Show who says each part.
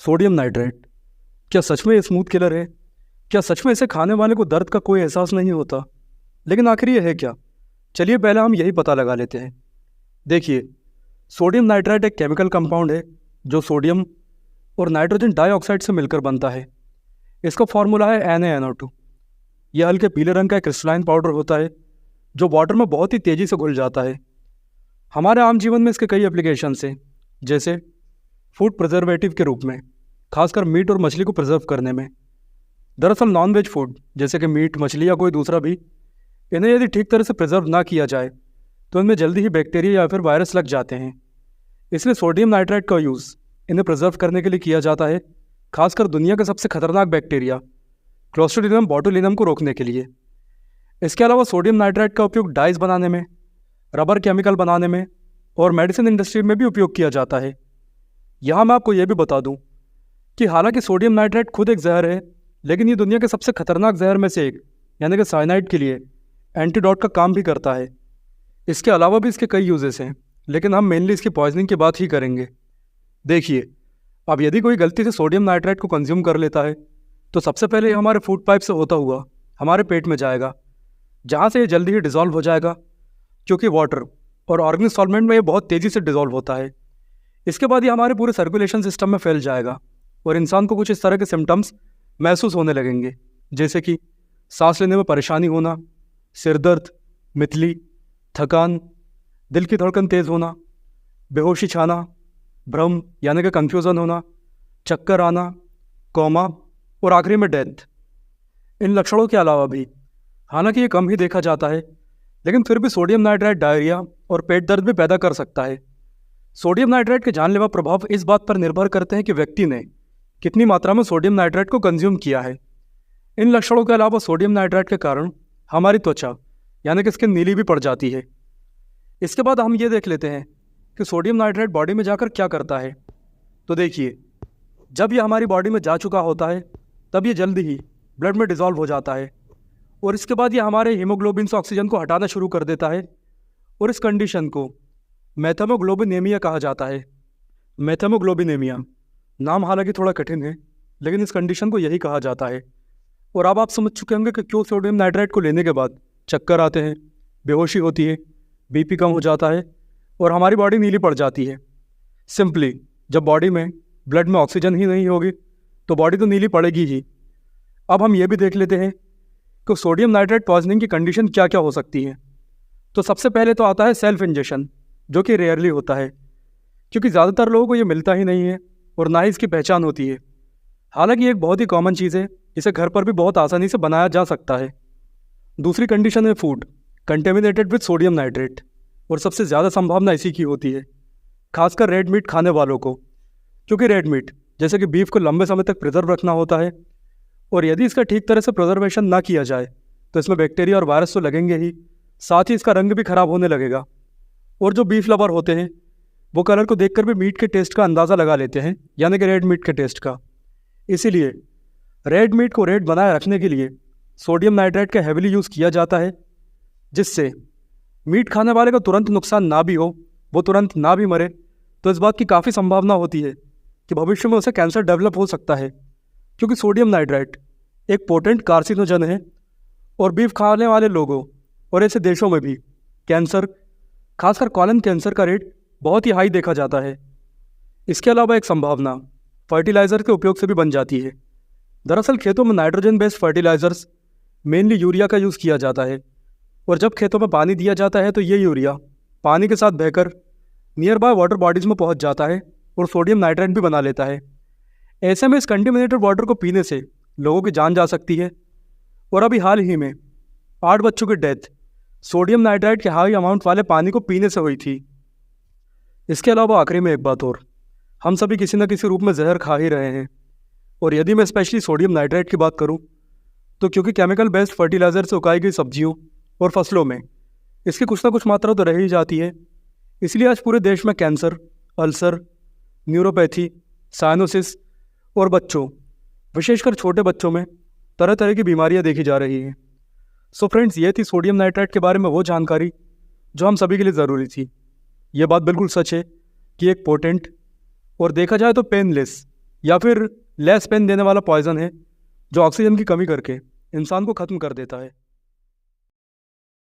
Speaker 1: Sodium nitrate क्या सच में ये स्मूथ किलर है? क्या सच में इसे खाने वाले को दर्द का कोई एहसास नहीं होता? लेकिन आखिर ये है क्या? चलिए पहले हम यही पता लगा लेते हैं। देखिए, सोडियम नाइट्रेट एक केमिकल कंपाउंड है जो सोडियम और नाइट्रोजन डाइऑक्साइड से मिलकर बनता है। इसका फॉर्मूला है NaNO2। यह हल्के पीले रंग का एक क्रिस्टलाइन पाउडर होता है जो वाटर में बहुत ही तेज़ी से घुल जाता है। हमारे आम जीवन में इसके कई एप्लीकेशंस हैं, जैसे फूड प्रिजर्वेटिव के रूप में, खासकर मीट और मछली को प्रिजर्व करने में। दरअसल नॉन-वेज फूड जैसे कि मीट, मछली या कोई दूसरा भी, इन्हें यदि ठीक तरह से प्रिजर्व ना किया जाए तो इनमें जल्दी ही बैक्टीरिया या फिर वायरस लग जाते हैं। इसलिए सोडियम नाइट्रेट का यूज़ इन्हें प्रिजर्व करने के लिए किया जाता है, खासकर दुनिया के सबसे खतरनाक बैक्टीरिया क्लोस्ट्रीडियम बोटुलिनम को रोकने के लिए। इसके अलावा सोडियम नाइट्रेट का उपयोग डाइज बनाने में, रबर केमिकल बनाने में और मेडिसिन इंडस्ट्री में भी उपयोग किया जाता है। यहाँ मैं आपको ये भी बता दूँ कि हालांकि सोडियम नाइट्रेट खुद एक जहर है, लेकिन ये दुनिया के सबसे खतरनाक जहर में से एक यानी कि साइनाइड के लिए एंटीडोट का काम भी करता है। इसके अलावा भी इसके कई यूजेस हैं, लेकिन हम मेनली इसकी पॉइजनिंग की बात ही करेंगे। देखिए, अब यदि कोई गलती से सोडियम नाइट्रेट को कंज्यूम कर लेता है तो सबसे पहले ये हमारे फूड पाइप से होता हुआ हमारे पेट में जाएगा, जहाँ से ये जल्दी ही डिज़ोल्व हो जाएगा, क्योंकि वाटर और ऑर्गेनिक सॉल्वेंट में ये बहुत तेज़ी से डिज़ोल्व होता है। इसके बाद ये हमारे पूरे सर्कुलेशन सिस्टम में फैल जाएगा और इंसान को कुछ इस तरह के सिम्टम्स महसूस होने लगेंगे, जैसे कि सांस लेने में परेशानी होना, सिर दर्द, मितली, थकान, दिल की धड़कन तेज़ होना, बेहोशी छाना, भ्रम यानी कि कन्फ्यूज़न होना, चक्कर आना, कोमा और आखिरी में डेथ। इन लक्षणों के अलावा भी, हालांकि ये कम ही देखा जाता है, लेकिन फिर भी सोडियम नाइट्रेट डायरिया और पेट दर्द भी पैदा कर सकता है। सोडियम नाइट्रेट के जानलेवा प्रभाव इस बात पर निर्भर करते हैं कि व्यक्ति ने कितनी मात्रा में सोडियम नाइट्रेट को कंज्यूम किया है। इन लक्षणों के अलावा सोडियम नाइट्रेट के कारण हमारी त्वचा यानी कि स्किन नीली भी पड़ जाती है। इसके बाद हम ये देख लेते हैं कि सोडियम नाइट्रेट बॉडी में जाकर क्या करता है। तो देखिए, जब ये हमारी बॉडी में जा चुका होता है तब ये जल्दी ही ब्लड में डिज़ोल्व हो जाता है और इसके बाद ये हमारे हीमोग्लोबिन से ऑक्सीजन को हटाना शुरू कर देता है और इस कंडीशन को मेथेमोग्लोबिनेमिया कहा जाता है। मेथेमोग्लोबिनेमिया नाम हालांकि थोड़ा कठिन है, लेकिन इस कंडीशन को यही कहा जाता है। और अब आप समझ चुके होंगे कि क्यों सोडियम नाइट्रेट को लेने के बाद चक्कर आते हैं, बेहोशी होती है, बीपी कम हो जाता है और हमारी बॉडी नीली पड़ जाती है। सिंपली जब बॉडी में ब्लड में ऑक्सीजन ही नहीं होगी तो बॉडी तो नीली पड़ेगी ही। अब हम ये भी देख लेते हैं कि सोडियम नाइट्रेट पॉइजनिंग की कंडीशन क्या क्या हो सकती है। तो सबसे पहले तो आता है सेल्फ इंजेक्शन, जो कि रेयरली होता है, क्योंकि ज़्यादातर लोगों को ये मिलता ही नहीं है और ना ही इसकी पहचान होती है। हालांकि ये एक बहुत ही कॉमन चीज़ है, इसे घर पर भी बहुत आसानी से बनाया जा सकता है। दूसरी कंडीशन है food contaminated with sodium nitrate, और सबसे ज़्यादा संभावना इसी की होती है, खासकर रेड मीट खाने वालों को, क्योंकि रेड मीट जैसे कि बीफ को लंबे समय तक प्रिजर्व रखना होता है और यदि इसका ठीक तरह से प्रिजर्वेशन ना किया जाए तो इसमें बैक्टीरिया और वायरस तो लगेंगे ही, साथ ही इसका रंग भी खराब होने लगेगा। और जो बीफ लवर होते हैं वो कलर को देखकर भी मीट के टेस्ट का अंदाज़ा लगा लेते हैं, यानी कि रेड मीट के टेस्ट का। इसीलिए रेड मीट को रेड बनाए रखने के लिए सोडियम नाइट्रेट का हैविली यूज़ किया जाता है, जिससे मीट खाने वाले को तुरंत नुकसान ना भी हो, वो तुरंत ना भी मरे, तो इस बात की काफ़ी संभावना होती है कि भविष्य में उसे कैंसर डेवलप हो सकता है, क्योंकि सोडियम नाइट्रेट एक पोटेंट कार्सिनोजन है और बीफ खाने वाले लोगों और ऐसे देशों में भी कैंसर, खासकर कॉलन कैंसर का रेट बहुत ही हाई देखा जाता है। इसके अलावा एक संभावना फर्टिलाइज़र के उपयोग से भी बन जाती है। दरअसल खेतों में nitrogen based fertilisers mainly urea का यूज़ किया जाता है, और जब खेतों में पानी दिया जाता है तो ये यूरिया पानी के साथ बहकर नियर बाय वाटर बॉडीज़ में पहुंच जाता है और सोडियम नाइट्रेट भी बना लेता है। ऐसे में इस कंटेमिनेटेड वाटर को पीने से लोगों की जान जा सकती है, और अभी हाल ही में 8 बच्चों की डेथ सोडियम नाइट्रेट के हाई अमाउंट वाले पानी को पीने से हुई थी। इसके अलावा आखिरी में एक बात और, हम सभी किसी न किसी रूप में जहर खा ही रहे हैं, और यदि मैं स्पेशली सोडियम नाइट्रेट की बात करूं तो क्योंकि केमिकल बेस्ड फर्टिलाइज़र से उगाई गई सब्जियों और फसलों में इसकी कुछ ना कुछ मात्रा तो रह ही जाती है, इसलिए आज पूरे देश में कैंसर, अल्सर, न्यूरोपैथी, साइनोसिस और बच्चों, विशेषकर छोटे बच्चों में तरह तरह की बीमारियां देखी जा रही हैं। सो फ्रेंड्स, ये थी सोडियम नाइट्रेट के बारे में वो जानकारी जो हम सभी के लिए ज़रूरी थी। ये बात बिल्कुल सच है कि एक पोटेंट और देखा जाए तो पेनलेस या फिर लेस पेन देने वाला पॉइजन है जो ऑक्सीजन की कमी करके इंसान को ख़त्म कर देता है।